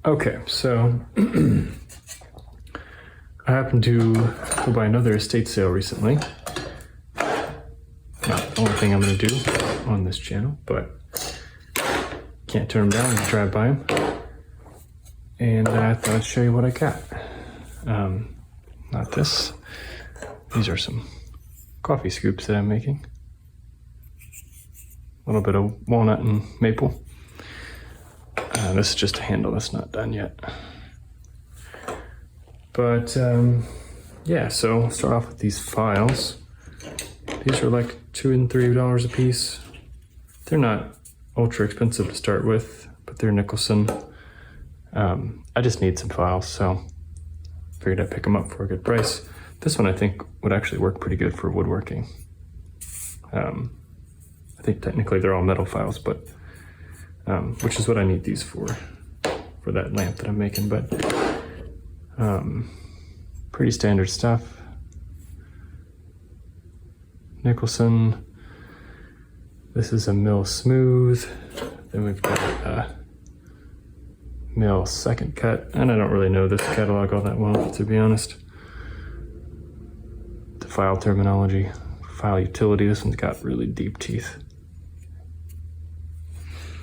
Okay, so I happened to go by another estate sale recently. Not the only thing I'm going to do on this channel, but can't turn them down and drive by them. And I thought I'd show you what I got. Not this. These are some coffee scoops that I'm making. A little bit of walnut and maple. This is just a handle that's not done yet. But yeah, so I'll start off with these files. These are like $2 and $3 a piece. They're not ultra expensive to start with, but they're Nicholson. I just need some files, so figured I'd pick them up for a good price. This one I think would actually work pretty good for woodworking. I think technically they're all metal files, but which is what I need these for that lamp that I'm making, but pretty standard stuff. Nicholson. This is a Mill Smooth. Then we've got a Mill Second Cut, and I don't really know this catalog all that well, to be honest. The file terminology, file utility, this one's got really deep teeth.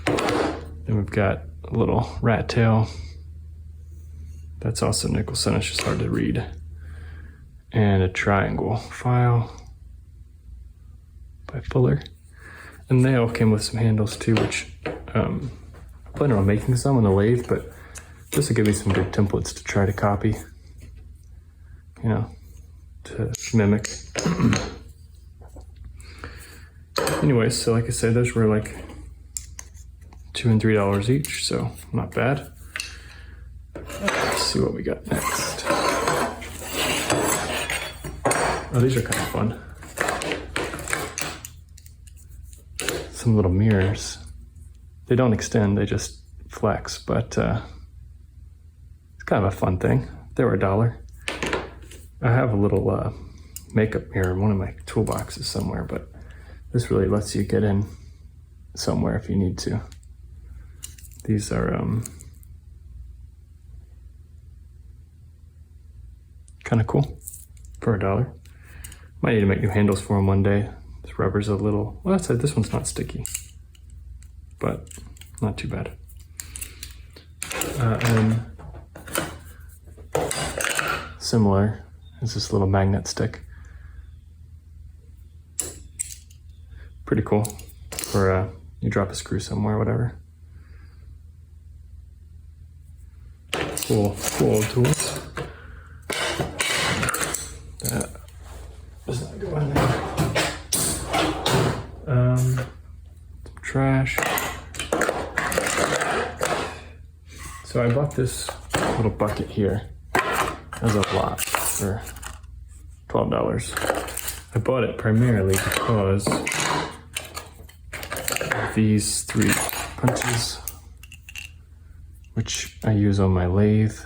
Then we've got a little rat tail. That's also Nicholson, it's just hard to read. And a triangle file by Fuller. And they all came with some handles too, which I plan on making some on the lathe, but this will give me some good templates to try to copy, you know, to mimic. Anyways, so like I said, those were like $2 and $3 each, so not bad. Let's see what we got next. Oh, these are kind of fun. Some little mirrors. They don't extend, they just flex, but it's kind of a fun thing. They were $1. I have a little makeup mirror in one of my toolboxes somewhere, but this really lets you get in somewhere if you need to. These are kind of cool for $1. Might need to make new handles for them one day. This rubber's a little, well, I said this one's not sticky, but not too bad. And similar is this little magnet stick. Pretty cool for you drop a screw somewhere or whatever. Cool old tools. That does not go in there. Some trash. So I bought this little bucket here as a lot for $12. I bought it primarily because of these 3 punches, which I use on my lathe.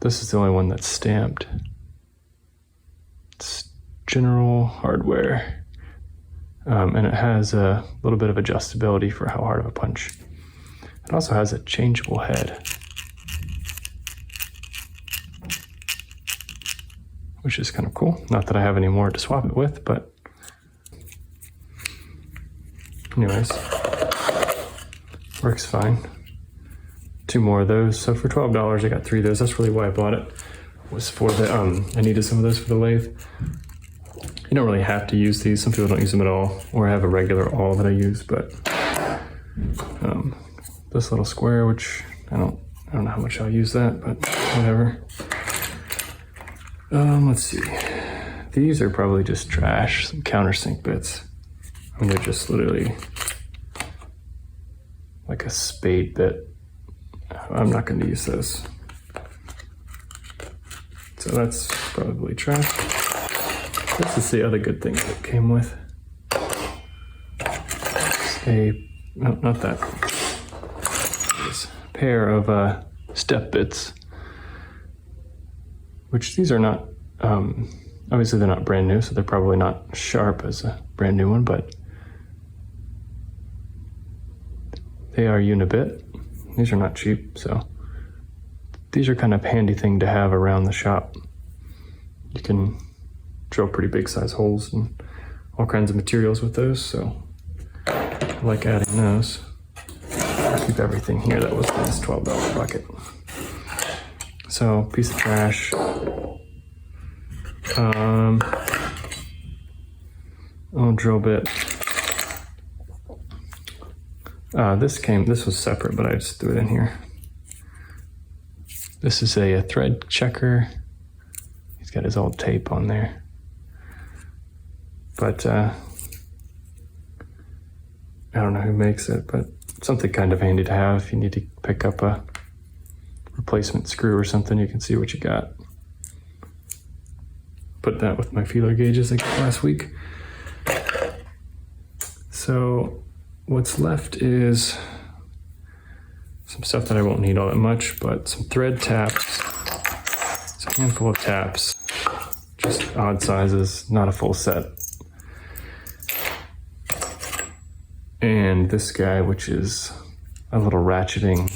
This is the only one that's stamped. It's General Hardware. And it has a little bit of adjustability for how hard of a punch. It also has a changeable head, which is kind of cool. Not that I have any more to swap it with, but anyways, works fine. 2 more of those. So for $12, I got 3 of those. That's really why I bought it. Was for the I needed some of those for the lathe. You don't really have to use these. Some people don't use them at all, or I have a regular awl that I use. But this little square, which I don't know how much I'll use that, but whatever. Let's see. These are probably just trash. Some countersink bits. I mean, they're just literally like a spade bit. I'm not going to use those. So that's probably trash. This is the other good thing that it came with. No, not that. This pair of step bits, which these are not, obviously they're not brand new, so they're probably not sharp as a brand new one, but They are Unibit. These are not cheap, so these are kind of handy thing to have around the shop. You can drill pretty big size holes and all kinds of materials with those, so I like adding those. I'll keep everything here that was in this $12 bucket. So, piece of trash. Drill bit. This was separate, but I just threw it in here. This is a thread checker. He's got his old tape on there. But I don't know who makes it, but something kind of handy to have if you need to pick up a replacement screw or something. You can see what you got. Put that with my feeler gauges I got last week. So what's left is some stuff that I won't need all that much, but some thread taps. It's a handful of taps, just odd sizes, not a full set. And this guy, which is a little ratcheting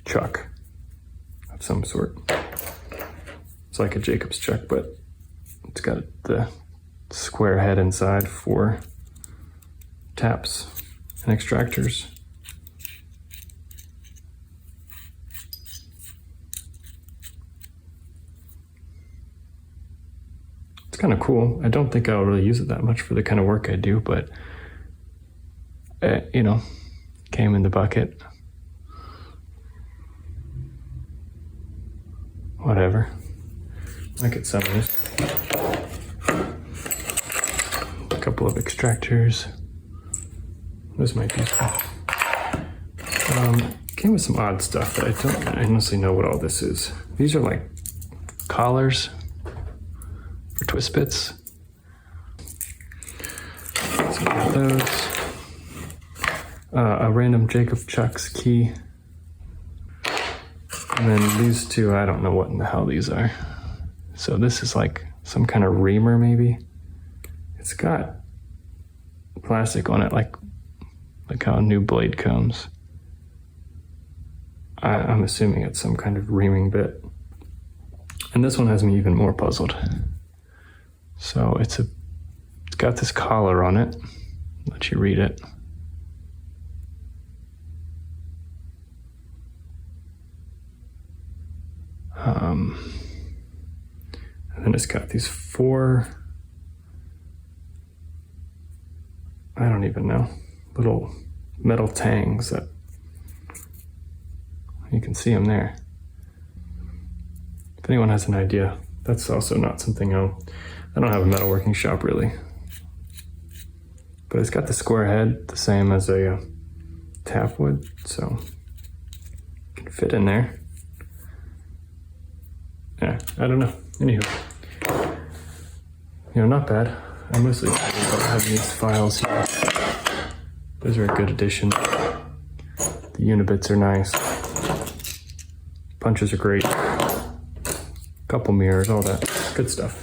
chuck of some sort. It's like a Jacob's chuck, but it's got the square head inside for taps and extractors. It's kind of cool. I don't think I'll really use it that much for the kind of work I do, but you know, came in the bucket. Whatever. Look at some of this. A couple of extractors. Those might be useful. Came with some odd stuff that I don't honestly know what all this is. These are like collars for twist bits. Some of those. A random Jacob Chuck's key. And then these two, I don't know what in the hell these are. So this is like some kind of reamer maybe. It's got plastic on it like how a new blade comes. I'm assuming it's some kind of reaming bit. And this one has me even more puzzled. So it's got this collar on it. Let you read it. And then it's got these four, I don't even know, little metal tangs that you can see them there. If anyone has an idea, that's also not something I don't have a metalworking shop really. But it's got the square head, the same as a tap would, so it can fit in there. Yeah, I don't know. Anywho, you know, not bad. I'm mostly excited about having these files here. Those are a good addition. The Unibits are nice. Punches are great. Couple mirrors, all that good stuff.